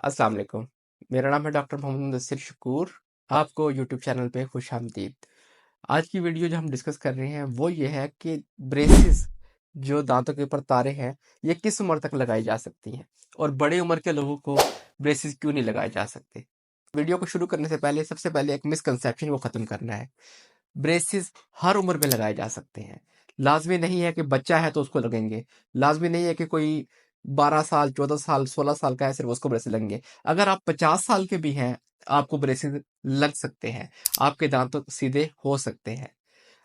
अस्सलाम वालेकुम। मेरा नाम है डॉक्टर मोहम्मद मुदस्सिर शकूर। आपको यूट्यूब चैनल पे खुशामदीद। आज की वीडियो जो हम डिस्कस कर रहे हैं वो ये है कि ब्रेसेस जो दांतों के ऊपर तारे हैं ये किस उम्र तक लगाई जा सकती हैं और बड़ी उम्र के लोगों को ब्रेसेस क्यों नहीं लगाए जा सकते। वीडियो को शुरू करने से पहले सबसे पहले एक मिसकंसेप्शन को ख़त्म करना है। ब्रेसेस हर उम्र में लगाए जा सकते हैं। लाजमी नहीं है कि बच्चा है तो उसको लगेंगे। लाजमी नहीं है कि कोई 12 साल 14 साल 16 साल का है सिर्फ उसको ब्रेसेस लगेंगे। अगर आप 50 साल के भी हैं आपको ब्रेसेस लग सकते हैं। आपके दांत तो सीधे हो सकते हैं।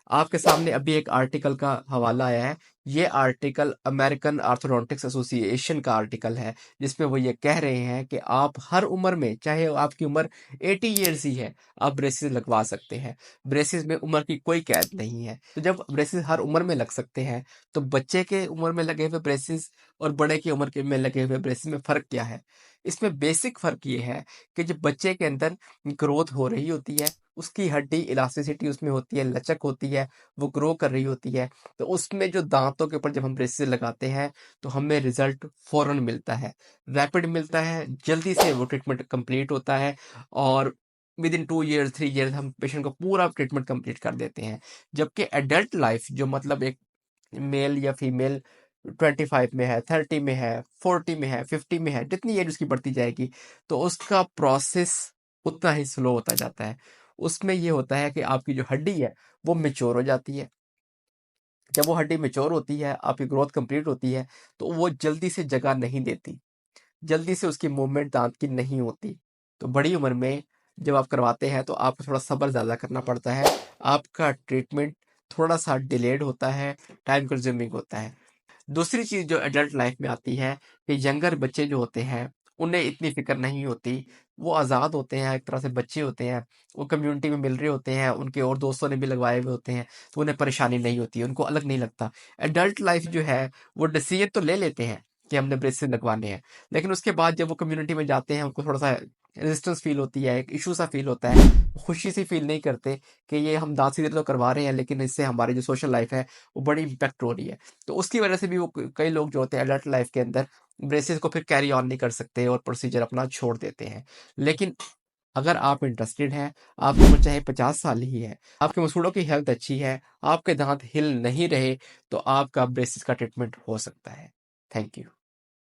आपके सामने अभी एक आर्टिकल का हवाला आया है। ये आर्टिकल अमेरिकन आर्थोडोंटिक्स एसोसिएशन का आर्टिकल है जिसमें वो ये कह रहे हैं कि आप हर उम्र में चाहे आपकी उम्र 80 ईयर्स ही है आप ब्रेसेस लगवा सकते हैं। ब्रेसेस में उम्र की कोई कैद नहीं है। तो जब ब्रेसेस हर उम्र में लग सकते हैं तो बच्चे के उम्र में लगे हुए ब्रेसेस और बड़े की उम्र के में लगे हुए ब्रेसेस में फ़र्क क्या है। इसमें बेसिक फ़र्क ये है कि जब बच्चे के अंदर ग्रोथ हो रही होती है उसकी हड्डी इलास्टिसिटी उसमें होती है, लचक होती है, वो ग्रो कर रही होती है। तो उसमें जो दांतों के ऊपर जब हम ब्रेसेस लगाते हैं तो हमें रिजल्ट फौरन मिलता है, रैपिड मिलता है, जल्दी से वो ट्रीटमेंट कंप्लीट होता है और विद इन 2 ईयर्स 3 ईयर्स हम पेशेंट को पूरा ट्रीटमेंट कंप्लीट कर देते हैं। जबकि एडल्ट लाइफ जो मतलब एक मेल या फीमेल 25 में है, 30 में है, 40 में है, 50 में है, जितनी एज उसकी बढ़ती जाएगी तो उसका प्रोसेस उतना ही स्लो होता जाता है। उसमें ये होता है कि आपकी जो हड्डी है वो मैच्योर हो जाती है। जब वो हड्डी मैच्योर होती है, आपकी ग्रोथ कंप्लीट होती है, तो वो जल्दी से जगह नहीं देती, जल्दी से उसकी मूवमेंट दांत की नहीं होती। तो बड़ी उम्र में जब आप करवाते हैं तो आपको थोड़ा सब्र ज़्यादा करना पड़ता है। आपका ट्रीटमेंट थोड़ा सा डिलेड होता है, टाइम कंज्यूमिंग होता है। दूसरी चीज़ जो एडल्ट लाइफ में आती है कि यंगर बच्चे जो होते हैं उन्हें इतनी फिक्र नहीं होती। वो आज़ाद होते हैं, एक तरह से बच्चे होते हैं, वो कम्युनिटी में मिल रहे होते हैं, उनके और दोस्तों ने भी लगवाए हुए होते हैं तो उन्हें परेशानी नहीं होती, उनको अलग नहीं लगता। एडल्ट लाइफ जो है वो डिसीजन तो ले लेते हैं कि हमने ब्रेसेस लगवाने हैं, लेकिन उसके बाद जब वो कम्युनिटी में जाते हैं उनको थोड़ा सा रेजिस्टेंस फील होती है, एक इशू सा फील होता है। खुशी से फील नहीं करते कि ये हम दांत सीधे तो करवा रहे हैं लेकिन इससे हमारी जो सोशल लाइफ है वो बड़ी इम्पेक्ट हो रही है। तो उसकी वजह से भी वो कई लोग जो होते हैं एडल्ट लाइफ के अंदर ब्रेसेस को फिर कैरी ऑन नहीं कर सकते और प्रोसीजर अपना छोड़ देते हैं। लेकिन अगर आप इंटरेस्टेड हैं, आपकी उम्र चाहे 50 साल ही है, आपके मसूड़ों की हेल्थ अच्छी है, आपके दांत हिल नहीं रहे, तो आपका ब्रेसेस का ट्रीटमेंट हो सकता है। Thank you.